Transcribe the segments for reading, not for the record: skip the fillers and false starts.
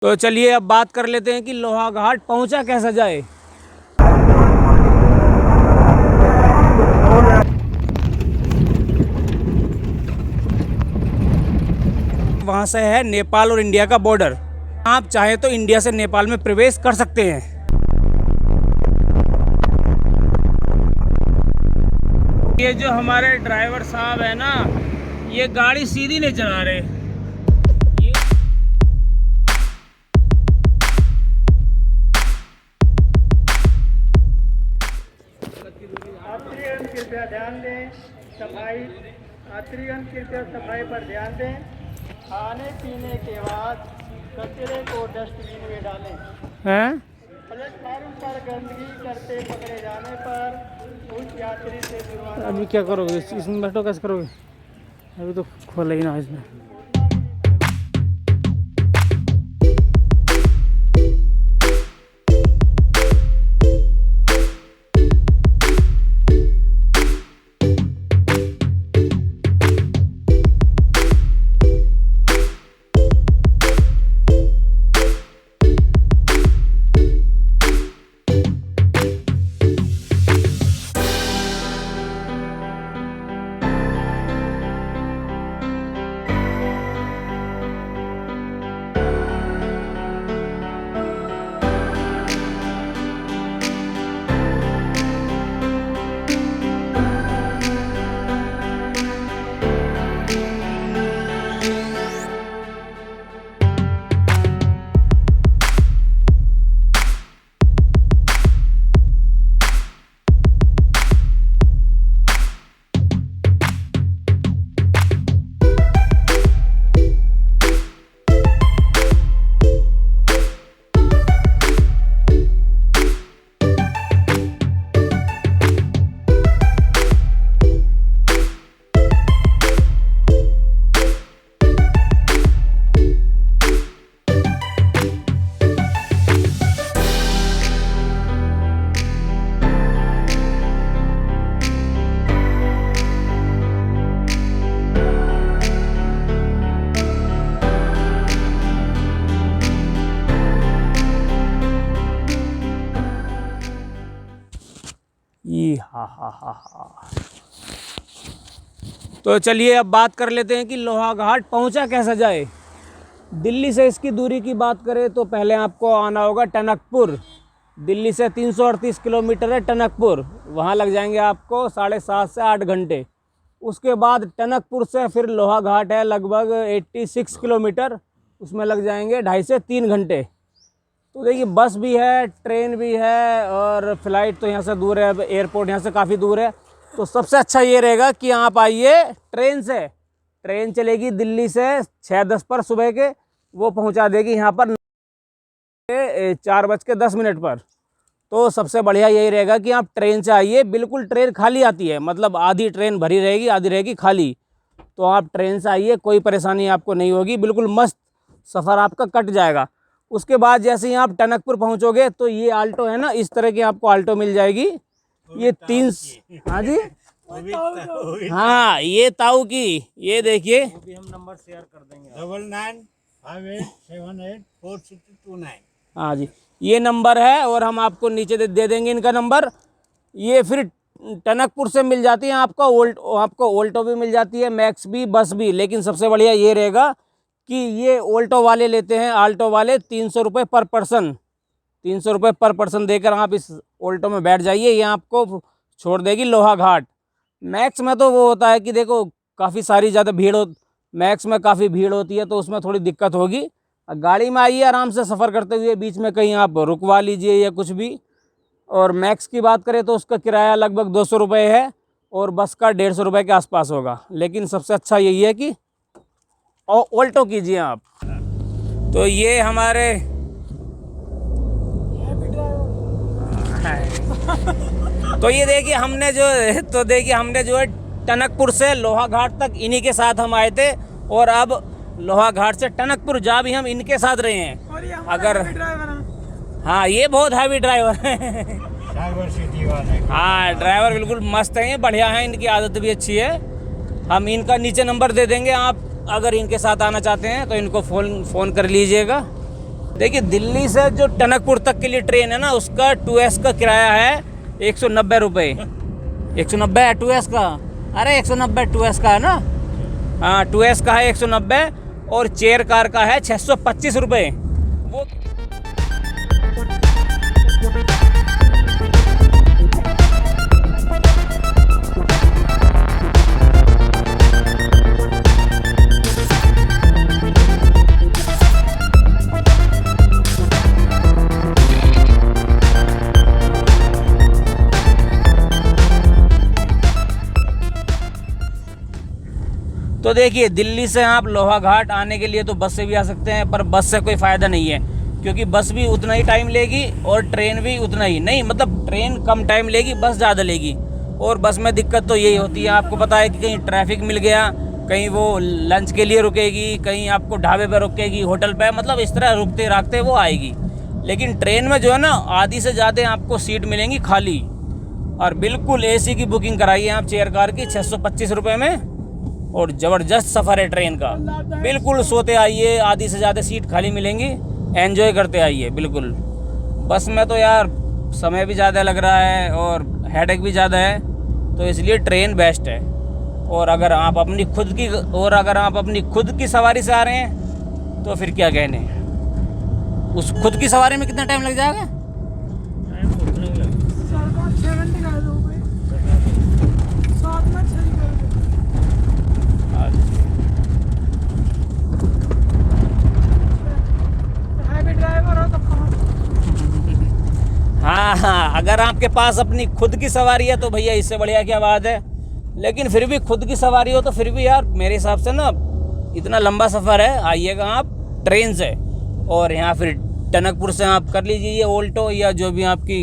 तो चलिए अब बात कर लेते हैं कि लोहाघाट पहुंचा कैसे जाए। वहां से है नेपाल और इंडिया का बॉर्डर। आप चाहे तो इंडिया से नेपाल में प्रवेश कर सकते हैं। ये जो हमारे ड्राइवर साहब है ना, ये गाड़ी सीधी नहीं चला रहे। यात्रीगण कृपया ध्यान दें, यात्रीगण कृपया सफाई पर ध्यान दें। खाने पीने के बाद कचरे को डस्टबिन में डालें। हैं? प्लेटफार्म पर गंदगी करते पकड़े जाने पर उस यात्री से जुर्माना। अभी क्या करोगे? इसमें बैठो, कैसे करोगे? अभी तो खोला ही ना इसमें। हा। तो चलिए अब बात कर लेते हैं कि लोहाघाट पहुंचा कैसे जाए। दिल्ली से इसकी दूरी की बात करें तो पहले आपको आना होगा टनकपुर। दिल्ली से 338 किलोमीटर है टनकपुर। वहां लग जाएंगे आपको 7.5 से 8 घंटे। उसके बाद टनकपुर से फिर लोहाघाट है लगभग 86 किलोमीटर, उसमें लग जाएंगे 2.5 से 3 घंटे। तो देखिए बस भी है, ट्रेन भी है और फ्लाइट तो यहाँ से दूर है, एयरपोर्ट यहाँ से काफ़ी दूर है। तो सबसे अच्छा ये रहेगा कि आप आइए ट्रेन से। ट्रेन चलेगी दिल्ली से 6:10 पर सुबह के, वो पहुँचा देगी यहाँ पर 4:10 पर। तो सबसे बढ़िया यही रहेगा कि आप ट्रेन से आइए। बिल्कुल ट्रेन खाली आती है, मतलब आधी ट्रेन भरी रहेगी, आधी रहेगी खाली। तो आप ट्रेन से आइए, कोई परेशानी आपको नहीं होगी, बिल्कुल मस्त सफ़र आपका कट जाएगा। उसके बाद जैसे ही आप टनकपुर पहुंचोगे तो ये आल्टो है ना, इस तरह की आपको आल्टो मिल जाएगी। ये 3, हाँ जी, हाँ ये ताऊ की, ये देखिए, भी हम नंबर शेयर कर देंगे। 9958746229। हाँ जी ये नंबर है और हम आपको नीचे दे देंगे इनका नंबर। ये फिर टनकपुर से मिल जाती है आपको ओल्टो भी मिल जाती है, मैक्स भी, बस भी। लेकिन सबसे बढ़िया ये रहेगा कि ये ओल्टो वाले लेते हैं, आल्टो वाले 300 रुपये पर पर्सन। 300 रुपये पर पर्सन देकर आप इस ओल्टो में बैठ जाइए, ये आपको छोड़ देगी लोहाघाट। मैक्स में तो वो होता है कि देखो काफ़ी सारी ज़्यादा मैक्स में काफ़ी भीड़ होती है, तो उसमें थोड़ी दिक्कत होगी। गाड़ी में आइए आराम से सफ़र करते हुए, बीच में कहीं आप रुकवा लीजिए या कुछ भी। और मैक्स की बात करें तो उसका किराया लगभग 200 रुपये है और बस का 150 रुपये के आसपास होगा। लेकिन सबसे अच्छा यही है कि ओल्टो कीजिए आप। तो ये हमारे तो ये देखिए हमने जो है टनकपुर से लोहाघाट तक इन्हीं के साथ हम आए थे, और अब लोहाघाट से टनकपुर जा भी हम इनके साथ रहे हैं। अगर हाँ ये बहुत हैवी ड्राइवर है। हाँ ड्राइवर बिल्कुल मस्त हैं, बढ़िया हैं, इनकी आदत भी अच्छी है। हम इनका नीचे नंबर दे देंगे, आप अगर इनके साथ आना चाहते हैं तो इनको फ़ोन कर लीजिएगा। देखिए दिल्ली से जो टनकपुर तक के लिए ट्रेन है ना, उसका 2S का किराया है 190 रुपये। 190 है 2S का, अरे 190 2S का है ना, हाँ 2S का है 190 और चेयर कार का है 625 रुपये। वो तो देखिए दिल्ली से आप लोहा घाट आने के लिए तो बस से भी आ सकते हैं, पर बस से कोई फ़ायदा नहीं है, क्योंकि बस भी उतना ही टाइम लेगी और ट्रेन भी उतना ही नहीं, मतलब ट्रेन कम टाइम लेगी, बस ज़्यादा लेगी। और बस में दिक्कत तो यही होती है, आपको पता है कि कहीं ट्रैफिक मिल गया, कहीं वो लंच के लिए रुकेगी, कहीं आपको ढाबे पर रुकेगी, होटल पर, मतलब इस तरह रुकते राखते वो आएगी। लेकिन ट्रेन में जो है ना, आधी से ज़्यादा आपको सीट मिलेंगी खाली, और बिल्कुल AC की बुकिंग कराइए आप चेयर कार की 625 रुपये में, और ज़बरदस्त सफ़र है ट्रेन का। बिल्कुल सोते आइए, आधी से ज़्यादा सीट खाली मिलेंगी, एंजॉय करते आइए बिल्कुल। बस में तो यार समय भी ज़्यादा लग रहा है और हेडेक भी ज़्यादा है, तो इसलिए ट्रेन बेस्ट है। और अगर आप अपनी खुद की सवारी से आ रहे हैं तो फिर क्या कहने, उस खुद की सवारी में कितना टाइम लग जाएगा? हाँ, अगर आपके पास अपनी खुद की सवारी है तो भैया इससे बढ़िया क्या बात है। लेकिन फिर भी खुद की सवारी हो तो फिर भी यार मेरे हिसाब से ना, इतना लंबा सफ़र है, आइएगा आप ट्रेन से, और यहाँ फिर टनकपुर से आप कर लीजिए ये ऑल्टो या जो भी आपकी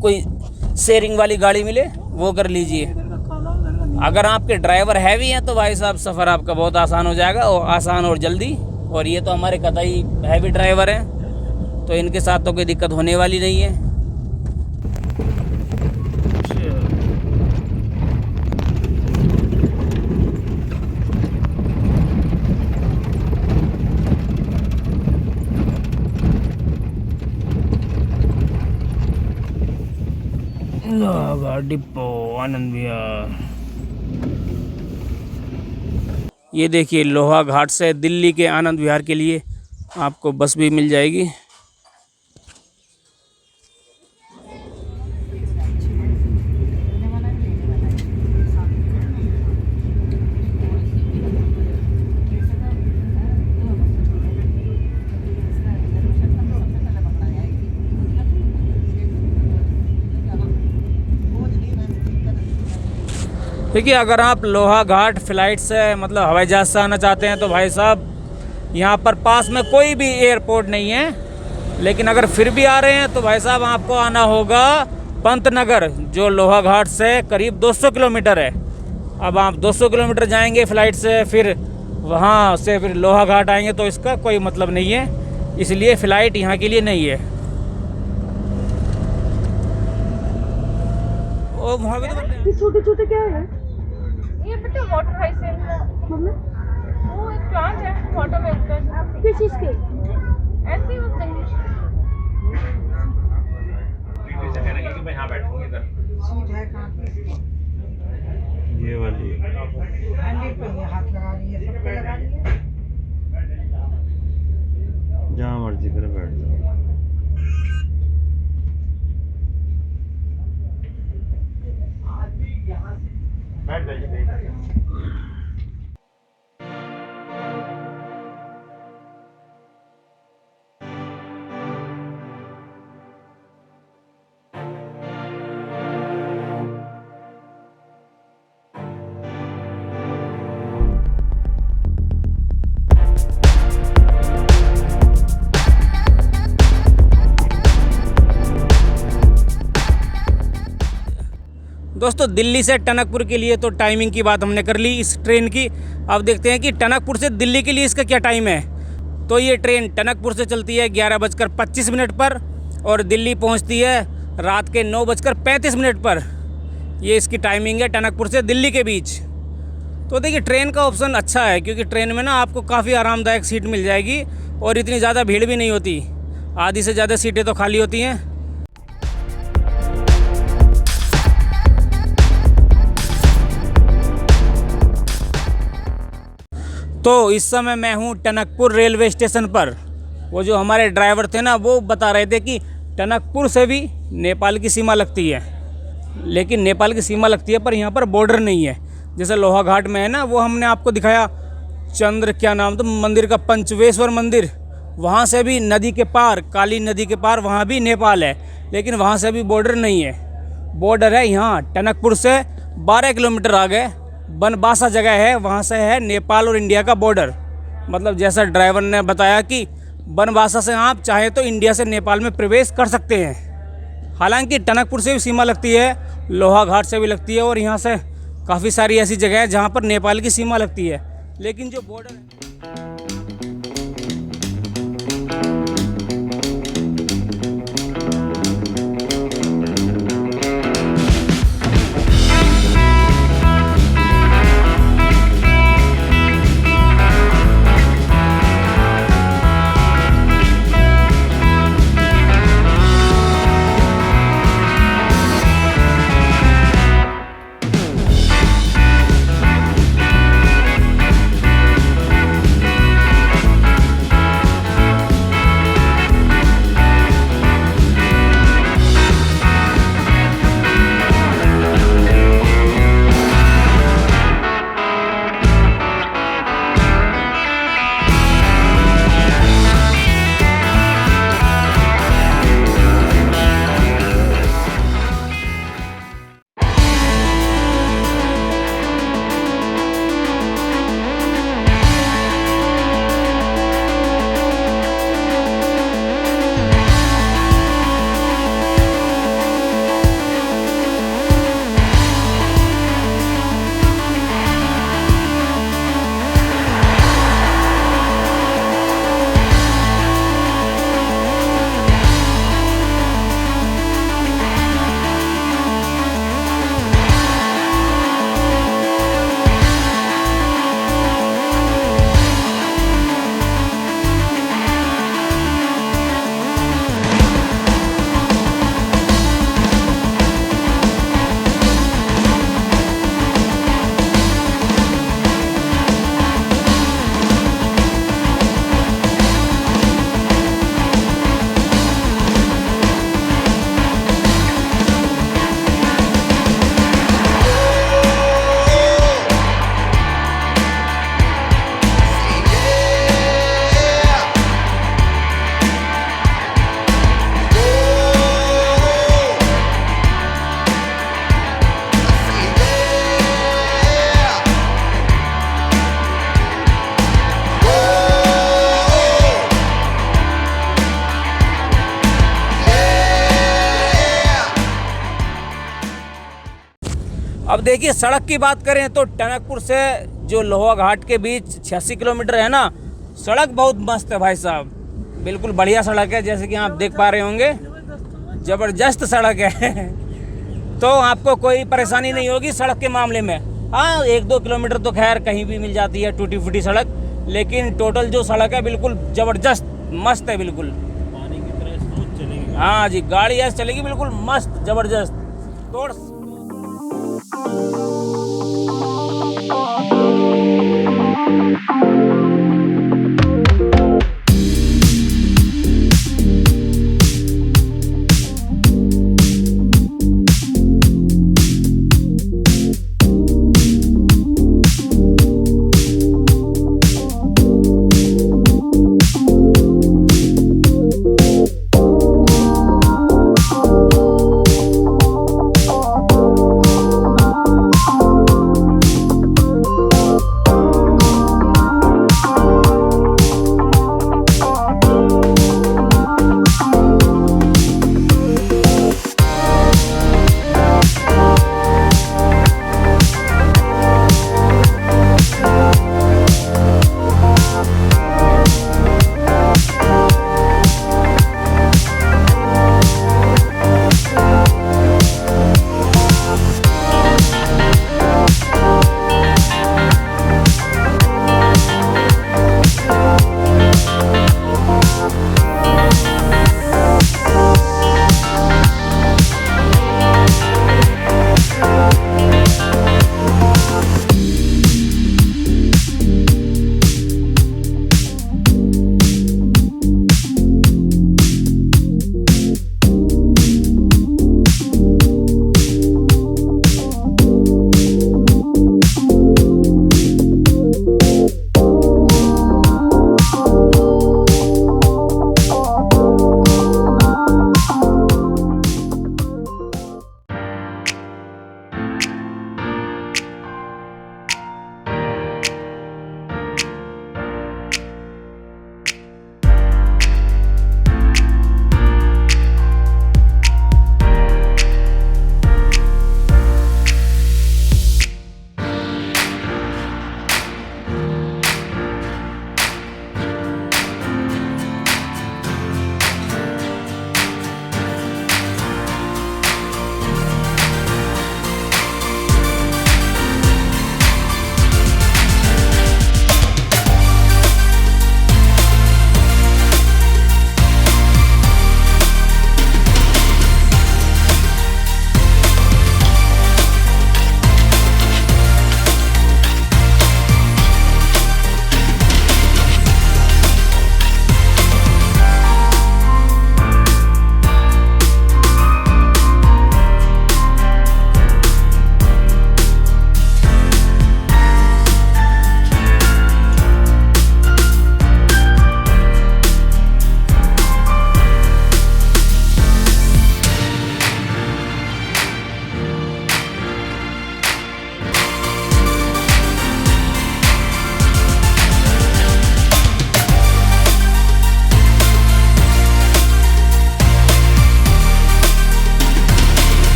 कोई शेयरिंग वाली गाड़ी मिले वो कर लीजिए। अगर आपके ड्राइवर हैवी हैं तो भाई साहब सफ़र आपका बहुत आसान हो जाएगा, और आसान और जल्दी। और ये तो हमारे कतई हैवी ड्राइवर हैं, तो इनके साथ तो कोई दिक्कत होने वाली नहीं है। डिपो आनंद विहार, ये देखिए लोहा घाट से दिल्ली के आनंद विहार के लिए आपको बस भी मिल जाएगी। देखिए अगर आप लोहा घाट फ़्लाइट से, मतलब हवाई जहाज़ से आना चाहते हैं तो भाई साहब यहाँ पर पास में कोई भी एयरपोर्ट नहीं है। लेकिन अगर फिर भी आ रहे हैं तो भाई साहब आपको आना होगा पंतनगर, जो लोहा घाट से करीब 200 किलोमीटर है। अब आप 200 किलोमीटर जाएंगे फ़्लाइट से, फिर वहाँ से फिर लोहा घाट आएंगे, तो इसका कोई मतलब नहीं है, इसलिए फ़्लाइट यहाँ के लिए नहीं है। ओ वहाँ पे छोटे छोटे क्या है ये बेटा वाटर हाइसेंस मम्मी? वो एक प्लांट है वाटर में उगता है। किस चीज़ के? ऐसे ही होते हैं। सीट है कहाँ पे? ये वाली हैंडल पे ये हाथ लगा रही है, सब पे लगा रही है। जहाँ मर्जी करे बैठ जाओ। बैठ जाइए। दोस्तों दिल्ली से टनकपुर के लिए तो टाइमिंग की बात हमने कर ली इस ट्रेन की। अब देखते हैं कि टनकपुर से दिल्ली के लिए इसका क्या टाइम है। तो ये ट्रेन टनकपुर से चलती है 11:25 पर और दिल्ली पहुंचती है रात के 9:35 पर। ये इसकी टाइमिंग है टनकपुर से दिल्ली के बीच। तो देखिए ट्रेन का ऑप्शन अच्छा है, क्योंकि ट्रेन में ना आपको काफ़ी आरामदायक सीट मिल जाएगी और इतनी ज़्यादा भीड़ भी नहीं होती, आधी से ज़्यादा सीटें तो खाली होती हैं। तो इस समय मैं हूँ टनकपुर रेलवे स्टेशन पर। वो जो हमारे ड्राइवर थे ना, वो बता रहे थे कि टनकपुर से भी नेपाल की सीमा लगती है, लेकिन नेपाल की सीमा लगती है पर यहाँ पर बॉर्डर नहीं है। जैसे लोहा घाट में है ना, वो हमने आपको दिखाया चंद्र क्या नाम तो मंदिर का, पंचवेश्वर मंदिर, वहाँ से भी नदी के पार, काली नदी के पार, वहाँ भी नेपाल है, लेकिन वहाँ से भी बॉर्डर नहीं है। बॉर्डर है यहाँ टनकपुर से 12 किलोमीटर आगे बनबासा जगह है, वहाँ से है नेपाल और इंडिया का बॉर्डर। मतलब जैसा ड्राइवर ने बताया कि बनबासा से आप चाहे तो इंडिया से नेपाल में प्रवेश कर सकते हैं। हालांकि टनकपुर से भी सीमा लगती है, लोहा घाट से भी लगती है, और यहाँ से काफ़ी सारी ऐसी जगह है जहाँ पर नेपाल की सीमा लगती है, लेकिन जो बॉर्डर है। अब देखिए सड़क की बात करें तो टनकपुर से जो लोहा घाट के बीच 86 किलोमीटर है ना, सड़क बहुत मस्त है भाई साहब, बिल्कुल बढ़िया सड़क है। जैसे कि आप देख पा रहे होंगे, ज़बरदस्त सड़क है। तो आपको कोई परेशानी नहीं होगी सड़क के मामले में। हाँ, 1-2 किलोमीटर तो खैर कहीं भी मिल जाती है टूटी फूटी सड़क, लेकिन टोटल जो सड़क है बिल्कुल ज़बरदस्त मस्त है, बिल्कुल पानी की तरह स्मूथ चलेगी। हाँ जी, गाड़ी ऐसे चलेगी बिल्कुल मस्त ज़बरदस्त। तो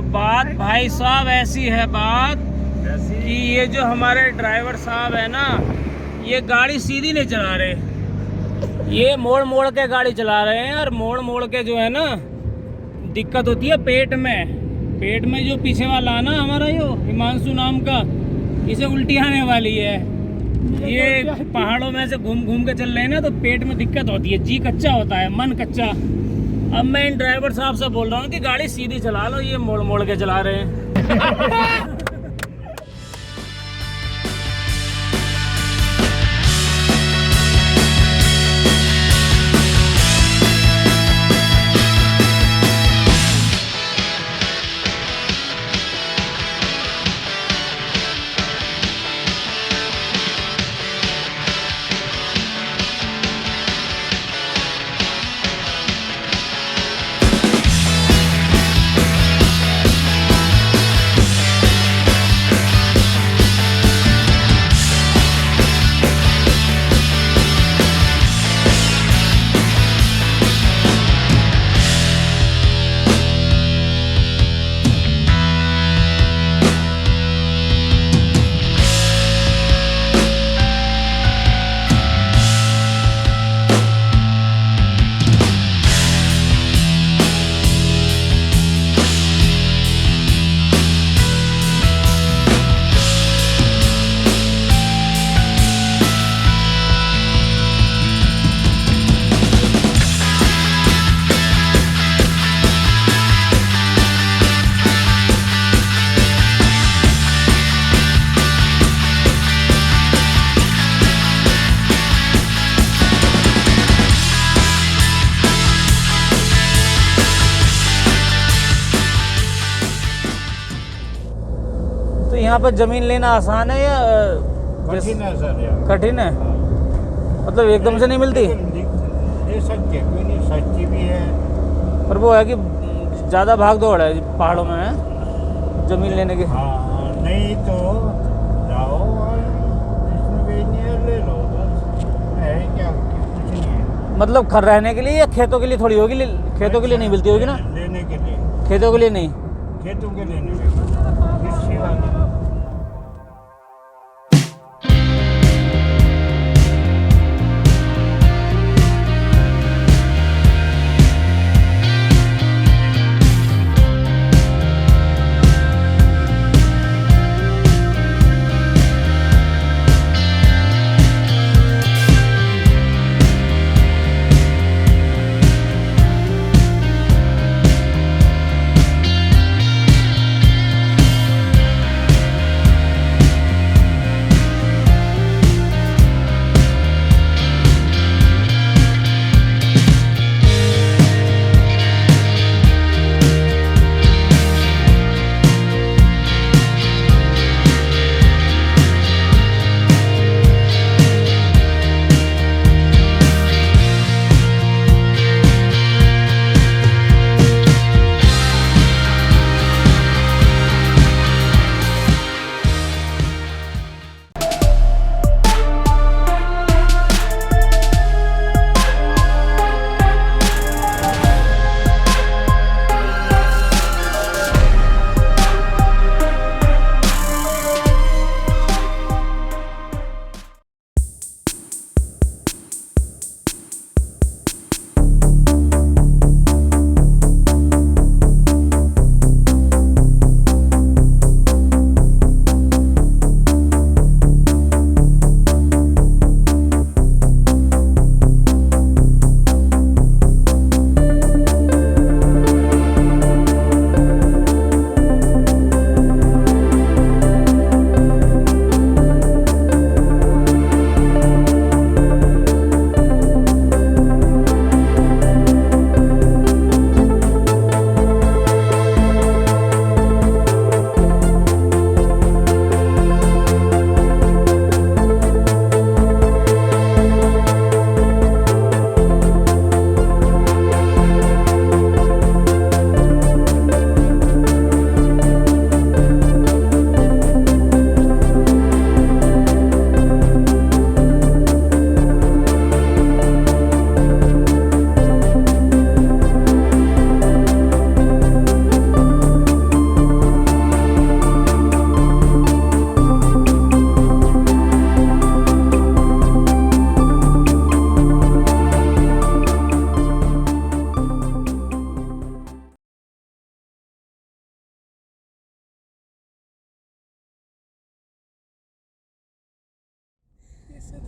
तो बात भाई साहब ऐसी है बात कि ये जो हमारे ड्राइवर साहब है ना, ये गाड़ी सीधी नहीं चला रहे, ये मोड़ मोड़ के गाड़ी चला रहे हैं। और मोड़ मोड़ के जो है ना दिक्कत होती है पेट में जो पीछे वाला है ना हमारा यो हिमांशु नाम का, इसे उल्टी आने वाली है। ये पहाड़ों में से घूम घूम के चल रहे हैं ना, तो पेट में दिक्कत होती है, जी कच्चा होता है, मन कच्चा। अब मैं इन ड्राइवर साहब से बोल रहा हूँ कि गाड़ी सीधी चला लो, ये मोड़ मोड़ के चला रहे हैं। तो यहाँ पर जमीन लेना आसान है या कठिन है सर यार। कठिन है? मतलब एकदम से नहीं मिलती? ले सकते हैं, कोई नहीं, सस्ती भी है। पर वो है कि ज़्यादा भाग दौड़ है पहाड़ों में है जमीन लेने की। हाँ, नहीं तो जाओ और इसमें बेचनी है, ले लो बस, है क्या, कुछ नहीं है। मतलब रहने के लिए या खेतों के लिए थोड़ी होगी? खेतों के लिए नहीं मिलती होगी ना? लेने के लिए, खेतों के लिए नहीं। खेतों के लेने के लिए कृषि वाले।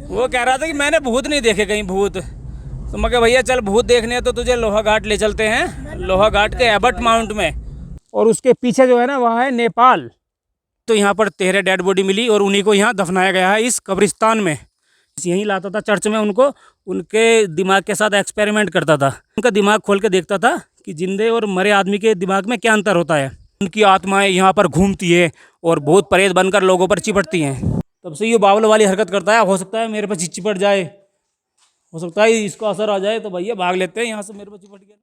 वो कह रहा था कि मैंने भूत नहीं देखे कहीं भूत, तो मैं कहा भैया चल भूत देखने हैं तो तुझे लोहा घाट ले चलते हैं, लोहा घाट के एबट माउंट में। और उसके पीछे जो है ना वहाँ है नेपाल। तो यहाँ पर 13 डेड बॉडी मिली और उन्हीं को यहाँ दफनाया गया है इस कब्रिस्तान में। यहीं लाता था चर्च में उनको, उनके दिमाग के साथ एक्सपेरिमेंट करता था, उनका दिमाग खोल के देखता था कि जिंदे और मरे आदमी के दिमाग में क्या अंतर होता है। उनकी आत्माएं यहाँ पर घूमती है और भूत प्रेत बनकर लोगों पर चिपटती हैं। तब से ये बावल वाली हरकत करता है। हो सकता है मेरे पर चिपट जाए, हो सकता है इसको असर आ जाए, तो भैया भाग लेते हैं यहाँ से, मेरे पर चिपट गया।